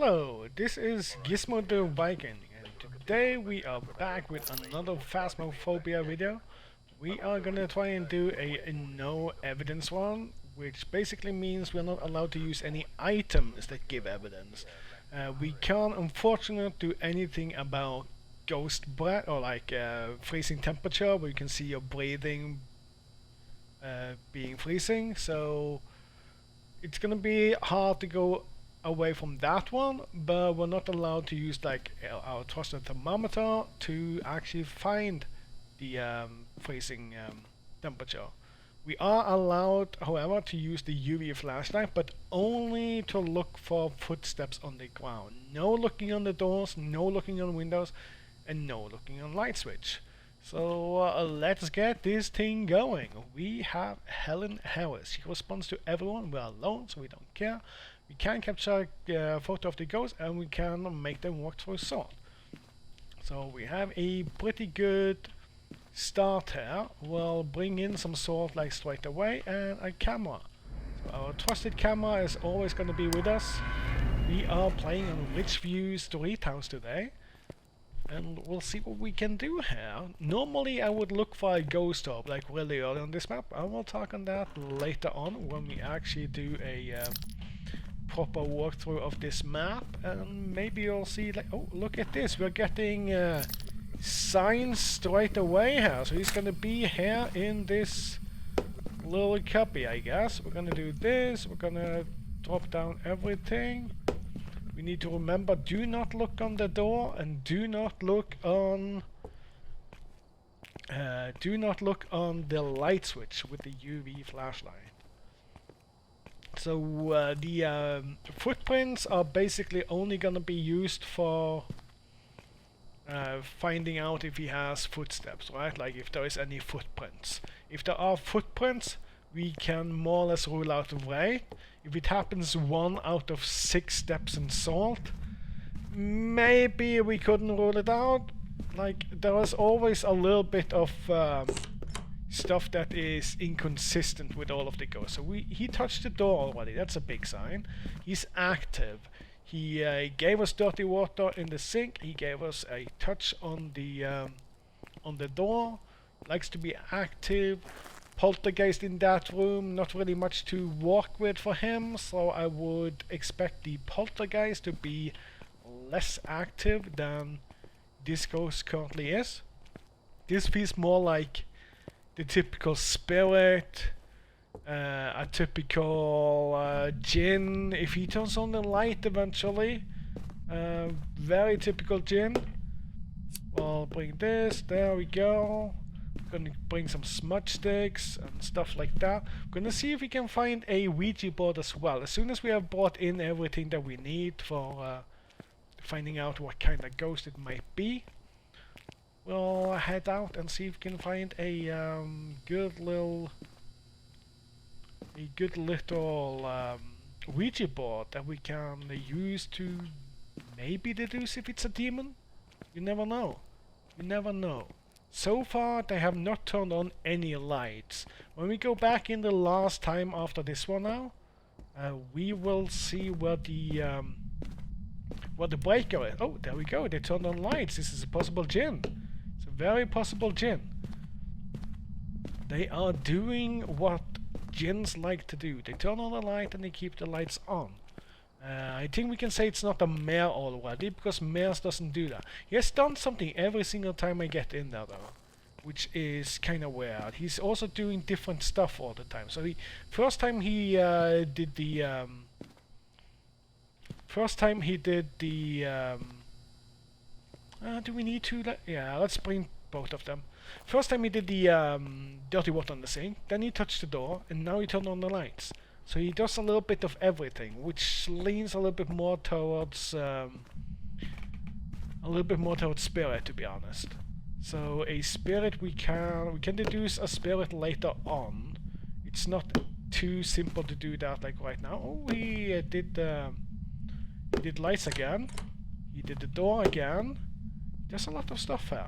Hello, this is Gizmo the Viking, and today we are back with another Phasmophobia video. We are gonna try and do a no evidence one, which basically means we're not allowed to use any items that give evidence. We can't unfortunately do anything about ghost breath or like freezing temperature, where you can see your breathing being freezing, so it's gonna be hard to go away from that one, but we're not allowed to use like our trusted thermometer to actually find the freezing temperature. We are allowed, however, to use the UV flashlight, but only to look for footsteps on the ground. No looking on the doors, no looking on windows, and no looking on light switch. So let's get this thing going. We have Helen Harris. She responds to everyone. We're alone, so we don't care. We can capture a photo of the ghost, and we can make them walk through salt. So we have a pretty good start here. We'll bring in some salt like straight away and a camera. So our trusted camera is always going to be with us. We are playing on Richview Street House today, and we'll see what we can do here. Normally I would look for a ghost orb like really early on this map. I will talk on that later on when we actually do a proper walkthrough of this map, and maybe you'll see like, oh, look at this, we're getting signs straight away here. So he's gonna be here in this little cubby, I guess. We're gonna do this, we're gonna drop down everything. We need to remember, do not look on the door, and do not look on the light switch with the UV flashlight. So the footprints are basically only gonna be used for finding out if he has footsteps, right? Like if there is any footprints. If there are footprints, we can more or less rule out the rate. If it happens 1 out of 6 steps in salt, maybe we couldn't rule it out. Like there is always a little bit of stuff that is inconsistent with all of the ghosts. So he touched the door already. That's a big sign. He's active. He gave us dirty water in the sink. He gave us a touch on the door. Likes to be active. Poltergeist in that room. Not really much to work with for him. So I would expect the poltergeist to be less active than this ghost currently is. This feels more like the typical spirit, a typical djinn. If he turns on the light eventually, very typical djinn. I'll bring this, there we go. I'm gonna bring some smudge sticks and stuff like that. I'm gonna see if we can find a Ouija board as well. As soon as we have brought in everything that we need for finding out what kind of ghost it might be, we'll head out and see if we can find a good little Ouija board that we can use to maybe deduce if it's a demon. You never know. You never know. So far they have not turned on any lights. When we go back in the last time after this one now, we will see where the breaker is. Oh, there we go. They turned on lights. This is a possible djinn. It's a very possible djinn. They are doing what djinns like to do. They turn on the light and they keep the lights on. I think we can say it's not a mare already, because mares doesn't do that. He has done something every single time I get in there though, which is kind of weird. He's also doing different stuff all the time. So first time he did the do we need to? Yeah, let's bring both of them. First time he did the dirty water on the sink, then he touched the door, and now he turned on the lights. So he does a little bit of everything, which leans a little bit more towards spirit, to be honest. So a spirit, we can deduce a spirit later on. It's not too simple to do that like right now. Oh, he did lights again. He did the door again. There's a lot of stuff here.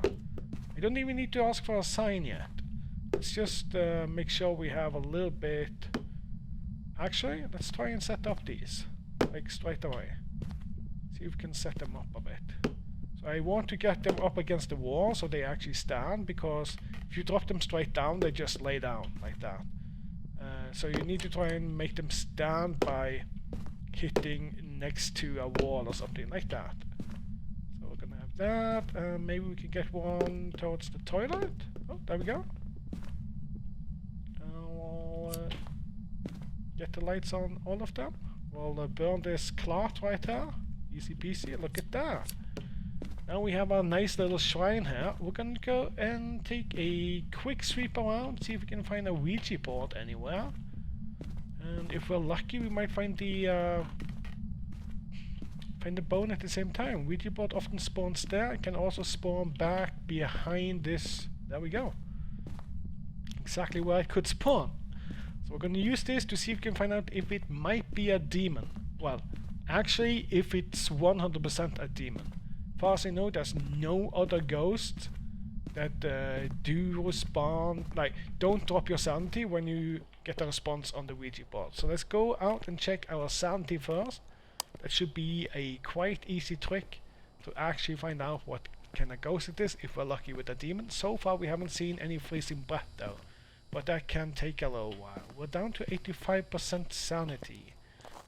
I don't even need to ask for a sign yet. Let's just make sure we have a little bit. Actually, let's try and set up these like straight away. See if we can set them up a bit. So I want to get them up against the wall so they actually stand, because if you drop them straight down, they just lay down like that. So you need to try and make them stand by hitting next to a wall or something like that. So we're gonna have that. Maybe we can get one towards the toilet. Oh, there we go. We'll get the lights on all of them. We'll burn this cloth right there. Easy peasy. Look at that. Now we have our nice little shrine here. We're gonna go and take a quick sweep around, see if we can find a Ouija board anywhere. And if we're lucky, we might find the bone at the same time. Ouija board often spawns there. It can also spawn back behind this. There we go. Exactly where it could spawn. So we're gonna use this to see if we can find out if it might be a demon. Well, actually, if it's 100% a demon. As far as I know, there's no other ghosts that do respond. Like, don't drop your sanity when you get a response on the Ouija board. So let's go out and check our sanity first. That should be a quite easy trick to actually find out what kind of ghost it is, if we're lucky with a demon. So far we haven't seen any freezing breath though, but that can take a little while. We're down to 85% sanity.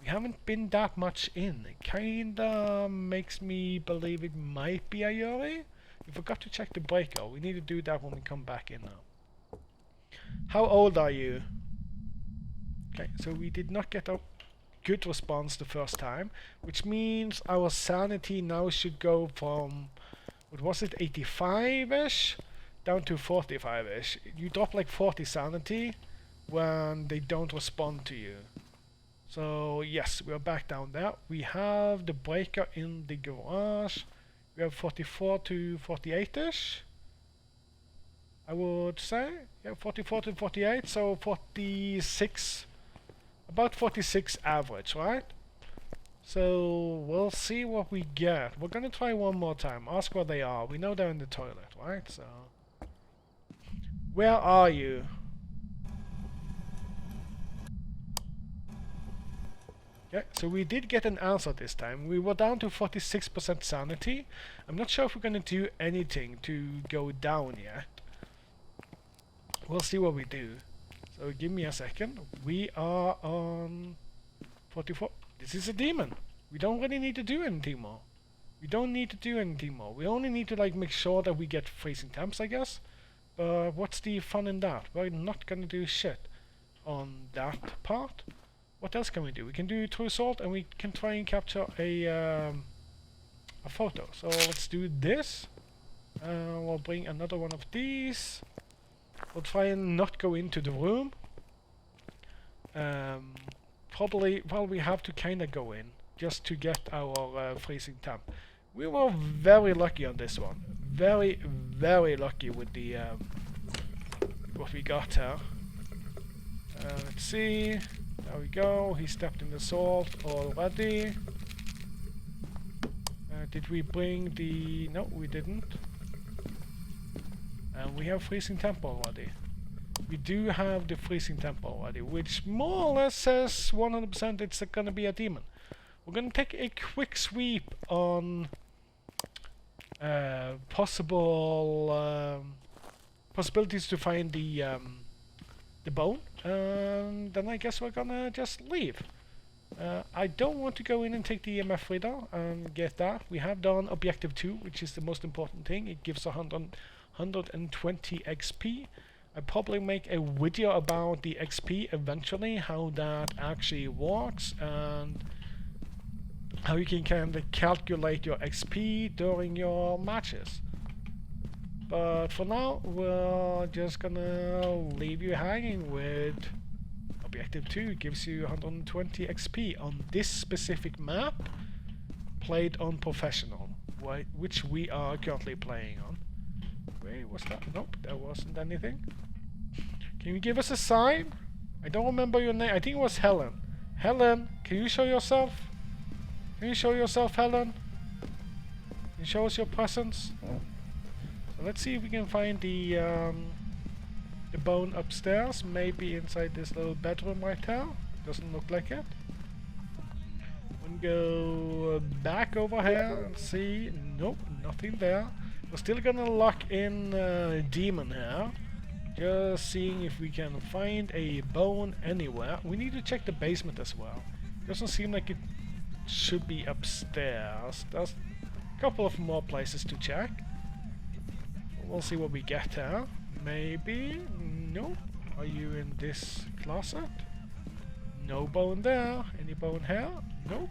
We haven't been that much in. It kinda makes me believe it might be a Yuri. We forgot to check the breaker. We need to do that when we come back in now. How old are you? Okay, so we did not get a good response the first time, which means our sanity now should go from, what was it, 85-ish down to 45-ish. You drop like 40 sanity when they don't respond to you. So yes, we're back down there. We have the breaker in the garage. We have 44 to 48-ish, I would say. Yeah, 44 to 48, so 46, about 46 average, right? So we'll see what we get. We're gonna try one more time. Ask where they are. We know they're in the toilet, right? So where are you? Yeah, so we did get an answer this time. We were down to 46% sanity. I'm not sure if we're gonna do anything to go down yet. We'll see what we do. So give me a second. We are on 44. This is a demon. We don't really need to do anything more. We don't need to do anything more. We only need to like make sure that we get freezing temps, I guess. But what's the fun in that? We're not gonna do shit on that part. What else can we do? We can do true salt, and we can try and capture a photo. So let's do this. We'll bring another one of these. We'll try and not go into the room. Probably, well, we have to kind of go in just to get our freezing temp. We were very lucky on this one. Very, very lucky with the what we got here. Let's see. There we go. He stepped in the salt already. Did we bring the... No, we didn't. And we have freezing temp already. We do have the freezing temp already, which more or less says 100% it's gonna be a demon. We're gonna take a quick sweep on possibilities to find the bone, and then I guess we're gonna just leave. I don't want to go in and take the EMF reader and get that. We have done objective 2, which is the most important thing. It gives 120 XP. I'll probably make a video about the XP eventually, how that actually works, and how you can kind of calculate your XP during your matches. But for now, we're just gonna leave you hanging with Objective 2. It gives you 120 XP on this specific map, played on Professional, which we are currently playing on. Wait, what's that? Nope, there wasn't anything. Can you give us a sign? I don't remember your name. I think it was Helen. Helen, can you show yourself? Can you show yourself, Helen? Can you show us your presence? So let's see if we can find the bone upstairs. Maybe inside this little bedroom right here. Doesn't look like it. We're Go back over here and see. Nope, nothing there. We're still gonna lock in demon here. Just seeing if we can find a bone anywhere. We need to check the basement as well. Doesn't seem like it should be upstairs. There's a couple of more places to check. We'll see what we get here. Maybe? Nope. Are you in this closet? No bone there. Any bone here? Nope.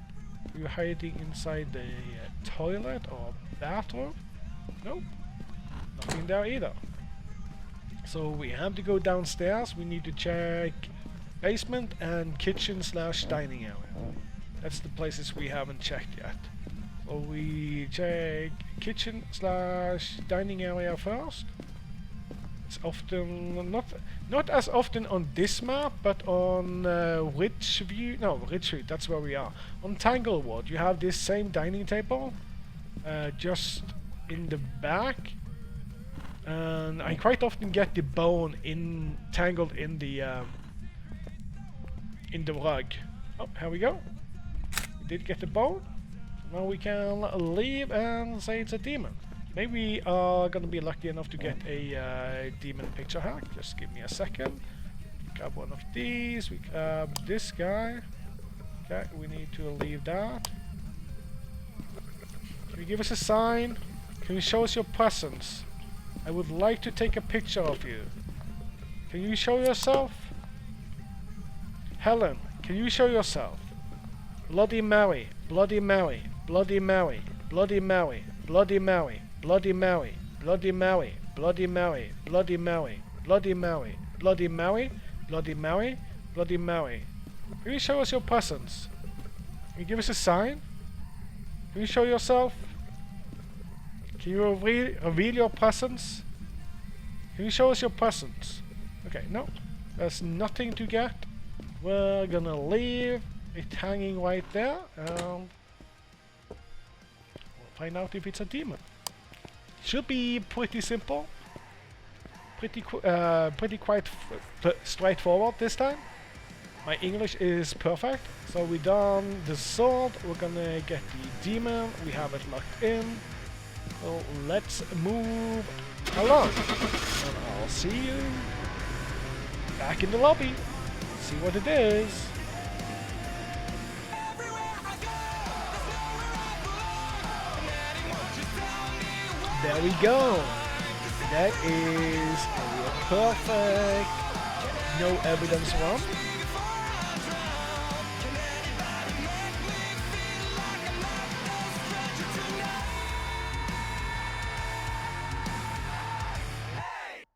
Are you hiding inside the toilet or bathroom? Nope. Nothing there either. So we have to go downstairs. We need to check basement and kitchen / dining area. That's the places we haven't checked yet. So we check kitchen / dining area first. It's often not as often on this map, but on Ridgeview. No, Ridgeview. That's where we are. On Tanglewood, you have this same dining table, just in the back. And I quite often get the bone entangled in the rug. Oh, here we go. We did get the bone. Now we can leave and say it's a demon. Maybe we are gonna be lucky enough to get a demon picture hack. Just give me a second. Grab one of these. We grab this guy. Okay, we need to leave that. Can you give us a sign? Can you show us your presence? I would like to take a picture of you. Can you show yourself? Helen, can you show yourself? Bloody Mary, Bloody Mary, Bloody Mary, Bloody Mary, Bloody Mary, Bloody Mary, Bloody Mary, Bloody Mary, Bloody Mary, Bloody Mary, Bloody Mary, Bloody Mary, Bloody Mary. Can you show us your presence? Can you give us a sign? Can you show yourself? Can you reveal your presence? Can you show us your presence? Okay, no. There's nothing to get. We're gonna leave it hanging right there. We'll find out if it's a demon. Should be pretty simple. Pretty quite straightforward this time. My English is perfect. So we done the sword. We're gonna get the demon. We have it locked in. So let's move along. And I'll see you back in the lobby. See what it is. There we go. That is a perfect no evidence one.